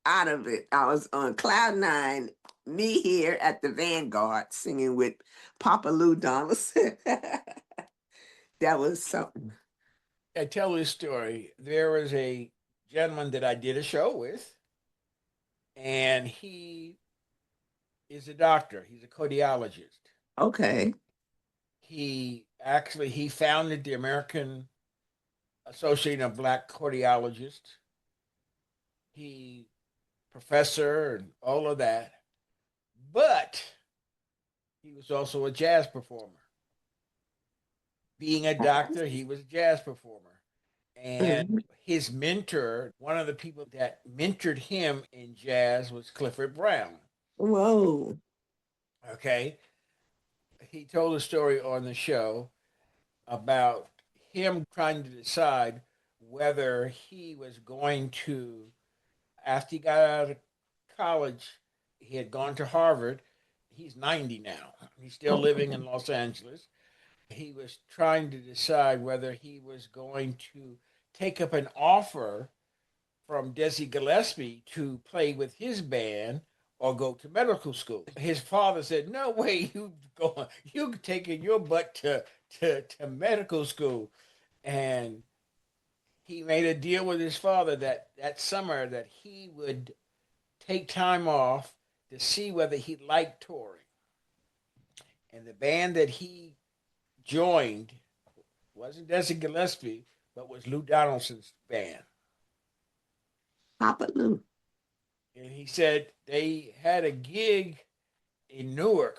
Speaker 3: out of it. I was on cloud nine, me here at the Vanguard singing with Papa Lou Donaldson. That was something.
Speaker 1: I tell this story. There was a gentleman that I did a show with, and he is a doctor. He's a cardiologist.
Speaker 3: Okay.
Speaker 1: He founded the American Association of Black Cardiologists. He professor and all of that, but he was also a jazz performer. Being a doctor, he was a jazz performer. And
Speaker 3: Mhm.
Speaker 1: his mentor, one of the people that mentored him in jazz was Clifford Brown.
Speaker 3: Whoa.
Speaker 1: Okay. He told a story on the show about him trying to decide whether he was going to, after he got out of college, he had gone to Harvard. He's 90 now. He's still living in Los Angeles. He was trying to decide whether he was going to take up an offer from Dizzy Gillespie to play with his band or go to medical school. His father said, "No way, you taking your butt to medical school." And he made a deal with his father that summer that he would take time off to see whether he liked touring. And the band that he joined wasn't Desi Gillespie, but was Lou Donaldson's band.
Speaker 3: Papa Lou.
Speaker 1: And he said they had a gig in Newark,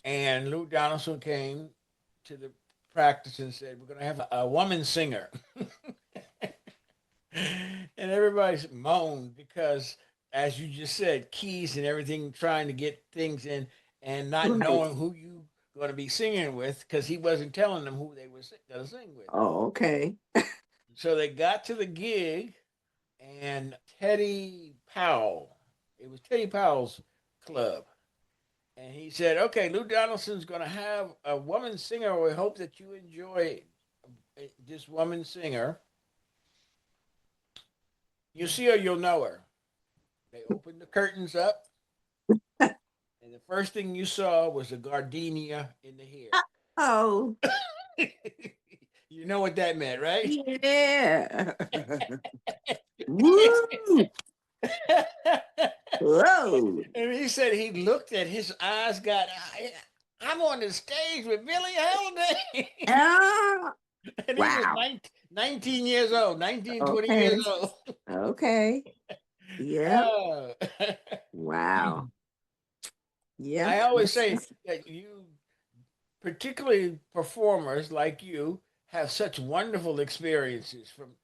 Speaker 1: and Lou Donaldson came to the practice and said, "We're going to have a woman singer." And everybody moaned because, as you just said, keys and everything, trying to get things in and not
Speaker 3: Right.
Speaker 1: knowing who you going to be singing with because he wasn't telling them who they were going to sing with.
Speaker 3: Oh, okay.
Speaker 1: So they got to the gig, and Teddy Powell, it was Teddy Powell's club. And he said, "Okay, Lou Donaldson's going to have a woman singer. We hope that you enjoy this woman singer. You'll see her, you'll know her." They opened the curtains up, and the first thing you saw was a gardenia in the hair.
Speaker 3: Oh,
Speaker 1: You know what that meant, right?
Speaker 3: yeah. Woo! Whoa.
Speaker 1: And he said he looked at his eyes, got, "I'm on the stage with Billie Holiday."
Speaker 3: Ah,
Speaker 1: And he was
Speaker 3: wow.
Speaker 1: 19 years old, 19, 20
Speaker 3: Okay.
Speaker 1: years old.
Speaker 3: Okay. Yeah.
Speaker 1: Oh.
Speaker 3: Wow. Yeah.
Speaker 1: I always say that you, particularly performers like you, have such wonderful experiences. From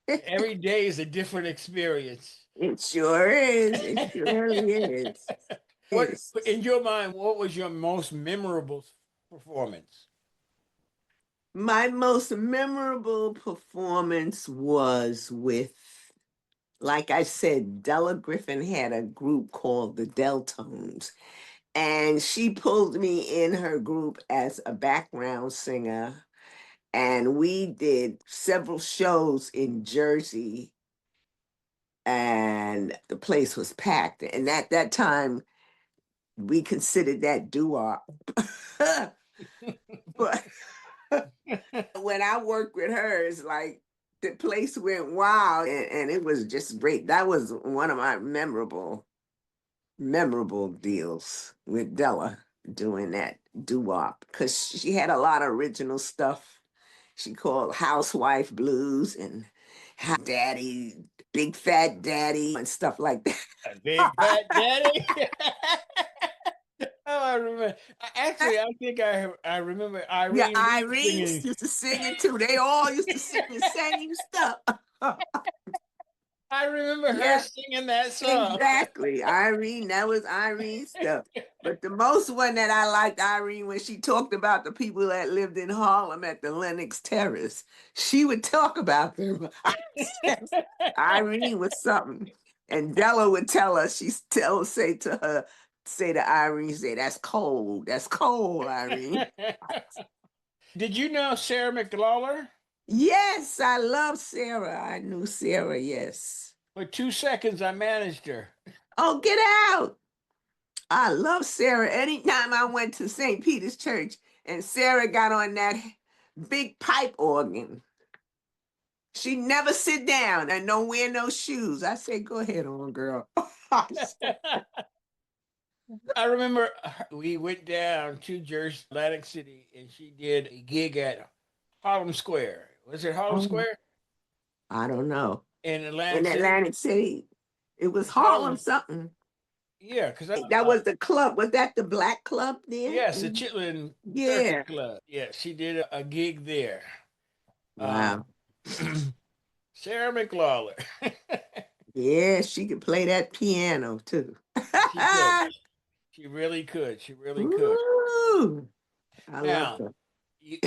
Speaker 1: every day is a different experience.
Speaker 3: It sure is. It surely is.
Speaker 1: What,
Speaker 3: Yes.
Speaker 1: in your mind, what was your most memorable performance?
Speaker 3: My most memorable performance was with, like I said, Della Griffen had a group called the Deltones. And she pulled me in her group as a background singer. And we did several shows in Jersey. And the place was packed. And at that time, we considered that doo-wop. But when I worked with her, it's like the place went wild, and it was just great. That was one of my memorable deals with Della, doing that doo-wop, because she had a lot of original stuff. She called Housewife Blues and Daddy, Big Fat Daddy, and stuff like that.
Speaker 1: A big fat daddy. Oh, I remember. Actually, I think I remember
Speaker 3: Yeah,
Speaker 1: Irene Reed
Speaker 3: Irene
Speaker 1: singing.
Speaker 3: used to sing it too. They all used to sing the same stuff.
Speaker 1: I remember her
Speaker 3: Yeah,
Speaker 1: singing that song.
Speaker 3: exactly. Irene, that was Irene stuff. But the most one that I liked Irene when she talked about the people that lived in Harlem at the Lenox Terrace. She would talk about them. Irene was something. And Della would tell us, say to Irene, say, "That's cold. That's cold, Irene."
Speaker 1: Did you know Sarah McLaughler?
Speaker 3: Yes, I love Sarah. I knew Sarah, yes.
Speaker 1: For 2 seconds, I managed her.
Speaker 3: Oh, get out. I love Sarah. Anytime I went to St. Peter's Church and Sarah got on that big pipe organ, she never sit down and don't wear no shoes. I say, "Go ahead on, girl."
Speaker 1: I remember we went down to Jersey, Atlantic City, and she did a gig at Harlem Square. Was it Harlem
Speaker 3: Oh,
Speaker 1: Square?
Speaker 3: I don't know.
Speaker 1: In
Speaker 3: In
Speaker 1: Atlantic City?
Speaker 3: Atlantic City, it was Harlem
Speaker 1: Harlem.
Speaker 3: something.
Speaker 1: Yeah, because
Speaker 3: That was the club. Was that the Black Club there?
Speaker 1: yes, the Chitlin
Speaker 3: Yeah.
Speaker 1: Circuit Club. Yeah, she did a gig there.
Speaker 3: Wow.
Speaker 1: Sarah McLaughler.
Speaker 3: Yeah, she could play that piano too.
Speaker 1: She could. She really could. She really could.
Speaker 3: Ooh, I love
Speaker 1: Now,
Speaker 3: her.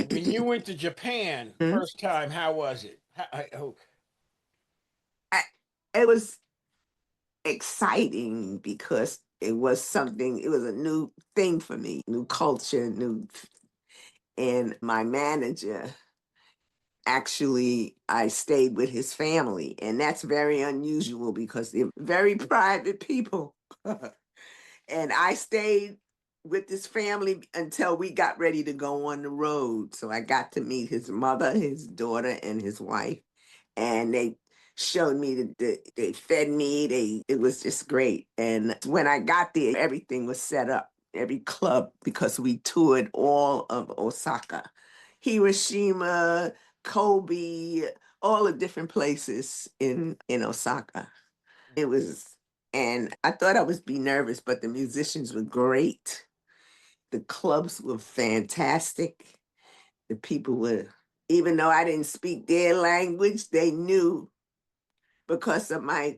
Speaker 1: when you went to Japan
Speaker 3: Hmm?
Speaker 1: first time, how was it?
Speaker 3: It was exciting because it was a new thing for me, new culture, and my manager, actually, I stayed with his family, and that's very unusual because they're very private people. And I stayed with this family until we got ready to go on the road. So I got to meet his mother, his daughter, and his wife. And they showed me they fed me. It was just great. And when I got there, everything was set up, every club, because we toured all of Osaka, Hiroshima, Kobe, all the different places in Osaka. It was, and I thought I would be nervous, but the musicians were great. The clubs were fantastic. The people were, even though I didn't speak their language, they knew because of my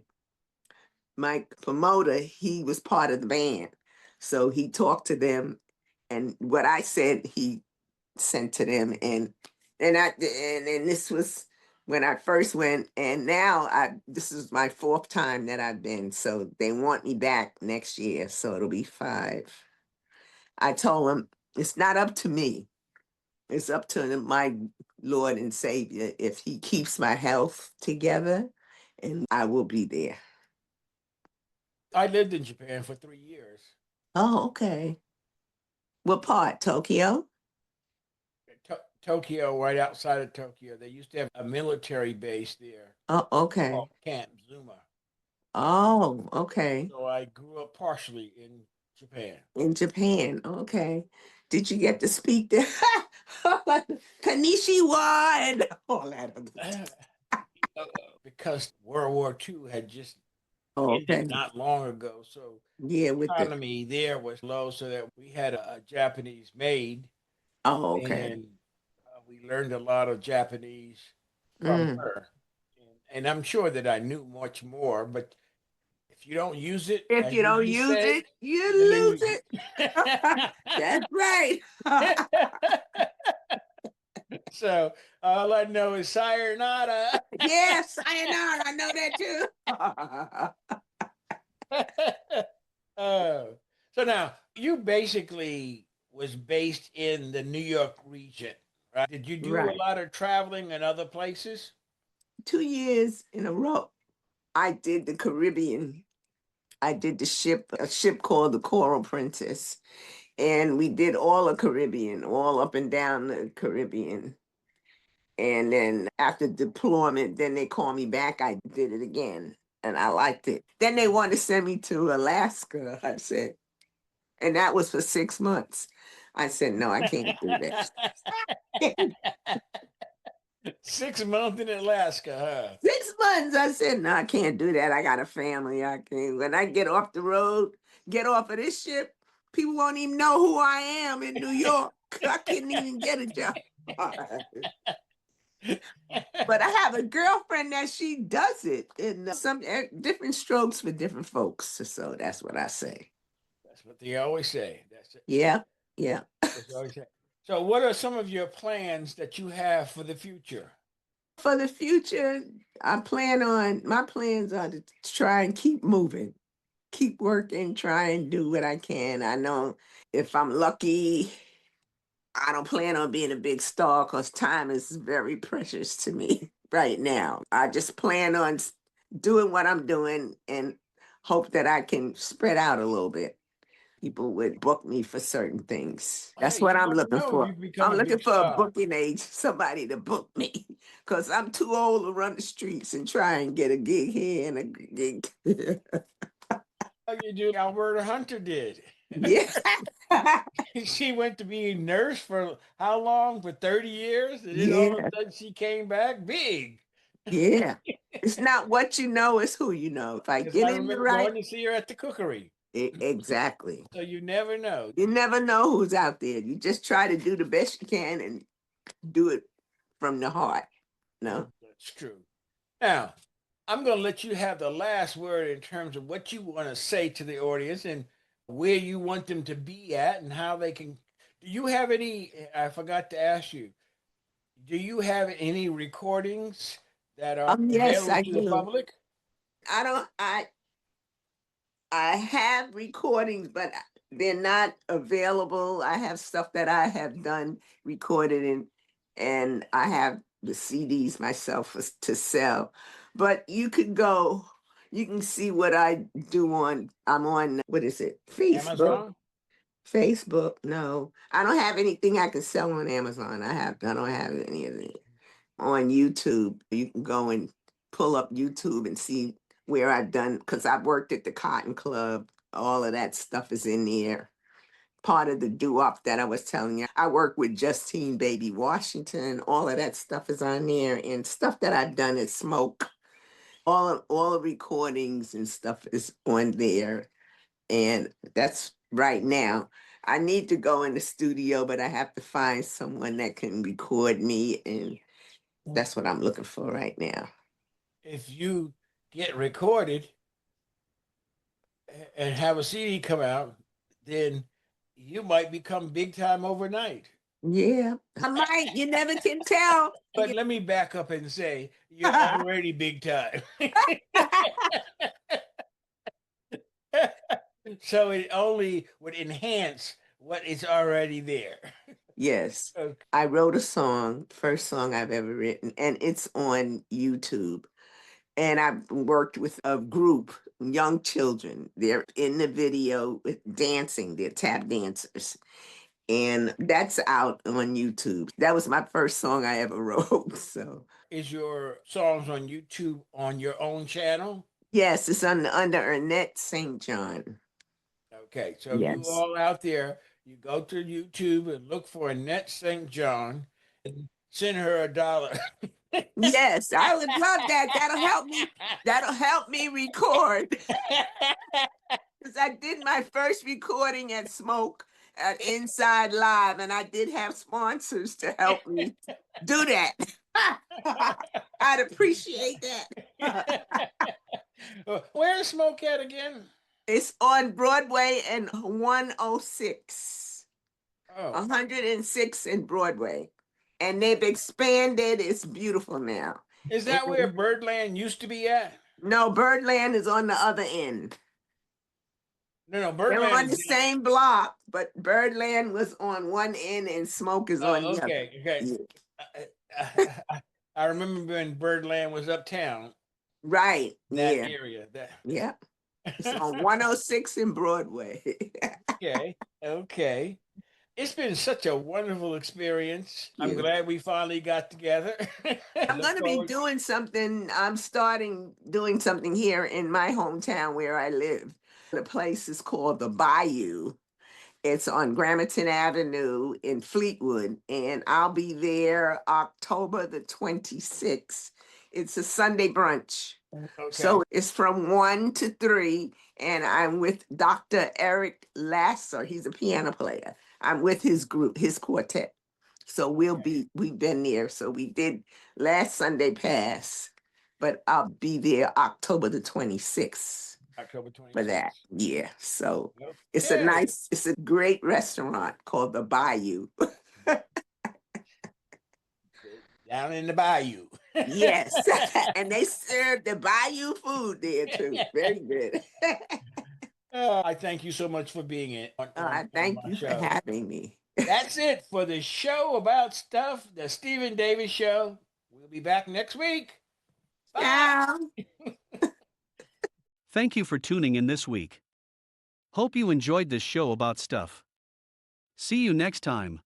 Speaker 3: promoter, he was part of the band. So he talked to them, and what I said, he sent to them. And this was when I first went, and now this is my 4th time that I've been. So they want me back next year, so it'll be 5. I told them it's not up to me. It's up to my Lord and Savior. If he keeps my health together, and I will be there.
Speaker 1: I lived in Japan for 3 years.
Speaker 3: Oh, okay. What part? Tokyo?
Speaker 1: Tokyo, right outside of Tokyo. They used to have a military base there
Speaker 3: Oh, okay.
Speaker 1: called Camp Zuma.
Speaker 3: Oh, okay.
Speaker 1: So I grew up partially in Japan.
Speaker 3: In Japan. Okay. Did you get to speak there? Konnichiwa and all that.
Speaker 1: Because World War II had just
Speaker 3: Oh,
Speaker 1: ended
Speaker 3: okay.
Speaker 1: not long ago. So
Speaker 3: Yeah,
Speaker 1: the
Speaker 3: with the.
Speaker 1: economy there was low, so that we had a Japanese maid,
Speaker 3: Oh, okay.
Speaker 1: and we learned a lot of Japanese from
Speaker 3: Mm.
Speaker 1: her. And I'm sure that I knew much more, but if you don't use it,
Speaker 3: If
Speaker 1: as
Speaker 3: you
Speaker 1: you
Speaker 3: don't
Speaker 1: just
Speaker 3: use
Speaker 1: said,
Speaker 3: it, you
Speaker 1: you're gonna
Speaker 3: lose
Speaker 1: use
Speaker 3: it.
Speaker 1: it.
Speaker 3: That's right.
Speaker 1: So all I know is sayonara.
Speaker 3: Yes, sayonara. I know that too.
Speaker 1: So now you basically was based in the New York region, right? Did you do a
Speaker 3: Right.
Speaker 1: lot of traveling in other places?
Speaker 3: 2 years in a row. I did the Caribbean. I did a ship called the Coral Princess. And we did all the Caribbean, all up and down the Caribbean. And then after deployment, then they called me back. I did it again, and I liked it. Then they wanted to send me to Alaska. I said, and that was for 6 months. I said, no, I can't do that.
Speaker 1: 6 months in Alaska, huh?
Speaker 3: 6 months. I said, no, I can't do that. I got a family. I can't. When I get off the road, get off of this ship, people won't even know who I am in New York. I couldn't even get a job. But I have a girlfriend that she does it in some different strokes for different folks. So that's what I say.
Speaker 1: That's what they always say. That's it.
Speaker 3: Yeah, yeah.
Speaker 1: That's what they always say. So, what are some of your plans that you have for the future?
Speaker 3: For the future, my plans are to try and keep moving, keep working, try and do what I can. I know if I'm lucky, I don't plan on being a big star because time is very precious to me right now. I just plan on doing what I'm doing and hope that I can spread out a little bit. People would book me for certain things. That's
Speaker 1: Hey,
Speaker 3: what
Speaker 1: you
Speaker 3: I'm
Speaker 1: never
Speaker 3: looking
Speaker 1: know.
Speaker 3: for.
Speaker 1: You become
Speaker 3: I'm
Speaker 1: a
Speaker 3: looking
Speaker 1: big
Speaker 3: for a
Speaker 1: star.
Speaker 3: booking agent, somebody to book me because I'm too old to run the streets and try and get a gig here and a gig.
Speaker 1: How you do? Alberta Hunter did.
Speaker 3: Yeah.
Speaker 1: She went to be a nurse for how long? For 30 years, and then all of
Speaker 3: Yeah.
Speaker 1: a sudden she came back big.
Speaker 3: Yeah. It's not what you know, it's who you know. If I
Speaker 1: Because
Speaker 3: get
Speaker 1: I
Speaker 3: in the
Speaker 1: remember
Speaker 3: right,
Speaker 1: going to see her at the cookery.
Speaker 3: exactly.
Speaker 1: So you never know.
Speaker 3: You never know who's out there. You just try to do the best you can and do it from the heart. No.
Speaker 1: That's true. Now, I'm going to let you have the last word in terms of what you want to say to the audience and where you want them to be at and how they can. Do you have any? I forgot to ask you. Do you have any recordings that are
Speaker 3: Yes,
Speaker 1: available
Speaker 3: I
Speaker 1: to the
Speaker 3: do.
Speaker 1: public?
Speaker 3: I don't I have recordings, but they're not available. I have stuff that I have done, recorded and I have the CDs myself to sell. But you can see what I do I'm on, what is it? Facebook.
Speaker 1: Amazon?
Speaker 3: Facebook, no. I don't have anything I can sell on Amazon. I don't have any of it. On YouTube, you can go and pull up YouTube and see where I've done, because I've worked at the Cotton Club. All of that stuff is in there. Part of the doo-wop that I was telling you. I work with Justine Baby Washington. All of that stuff is on there, and stuff that I've done at Smoke. All the recordings and stuff is on there. And that's right now. I need to go in the studio, but I have to find someone that can record me, and that's what I'm looking for right now.
Speaker 1: If you get recorded and have a CD come out, then you might become big time overnight.
Speaker 3: Yeah, I might. You never can tell.
Speaker 1: But let me back up and say you're already big time. So it only would enhance what is already there.
Speaker 3: Yes.
Speaker 1: Okay.
Speaker 3: I wrote a song, first song I've ever written, and it's on YouTube. And I've worked with a group, young children. They're in the video with dancing, they're tap dancers. And that's out on YouTube. That was my first song I ever wrote. So
Speaker 1: Is your songs on YouTube on your own channel?
Speaker 3: yes, it's under Annette St John.
Speaker 1: Okay, so you
Speaker 3: Yes.
Speaker 1: all out there, you go to YouTube and look for Annette St. John and send her $1.
Speaker 3: Yes, I would love that. That'll help me. That'll help me record. Because I did my first recording at Smoke at Inside Live, and I did have sponsors to help me do that. I'd appreciate that.
Speaker 1: Where is Smoke at again?
Speaker 3: It's on Broadway and 106.
Speaker 1: Oh,
Speaker 3: 106 in Broadway. And they've expanded. It's beautiful now.
Speaker 1: is that where Birdland used to be at?
Speaker 3: No, Birdland is on the other end.
Speaker 1: No,
Speaker 3: They're on
Speaker 1: Birdland.
Speaker 3: the same block, but Birdland was on one end and Smoke is on the other.
Speaker 1: Okay. I remember when Birdland was uptown.
Speaker 3: Right.
Speaker 1: That
Speaker 3: Yeah.
Speaker 1: area. That.
Speaker 3: Yeah. It's on 106 in Broadway.
Speaker 1: Okay. It's been such a wonderful experience. I'm
Speaker 3: Yeah.
Speaker 1: glad we finally got together.
Speaker 3: I'm going to be doing something. I'm starting doing something here in my hometown where I live. The place is called the Bayou. It's on Gramerton Avenue in Fleetwood, and I'll be there October the 26th. It's a Sunday brunch.
Speaker 1: Okay.
Speaker 3: So it's from 1 to 3, and I'm with Dr. Eric Lasser. He's a piano player. I'm with his group, his quartet. So we've been there. So we did last Sunday pass, but I'll be there October the 26th.
Speaker 1: October 26th.
Speaker 3: For that. Yeah. So
Speaker 1: Okay.
Speaker 3: it's a great restaurant called the Bayou.
Speaker 1: Down in the bayou.
Speaker 3: Yes. And they serve the Bayou food there too. Very good.
Speaker 1: I thank you so much for being in.
Speaker 3: Thank you for having me.
Speaker 1: That's it for the show about stuff, the Stephen Davis Show. We'll be back next week. Bye.
Speaker 3: Ciao.
Speaker 2: Thank you for tuning in this week. Hope you enjoyed this show about stuff. See you next time.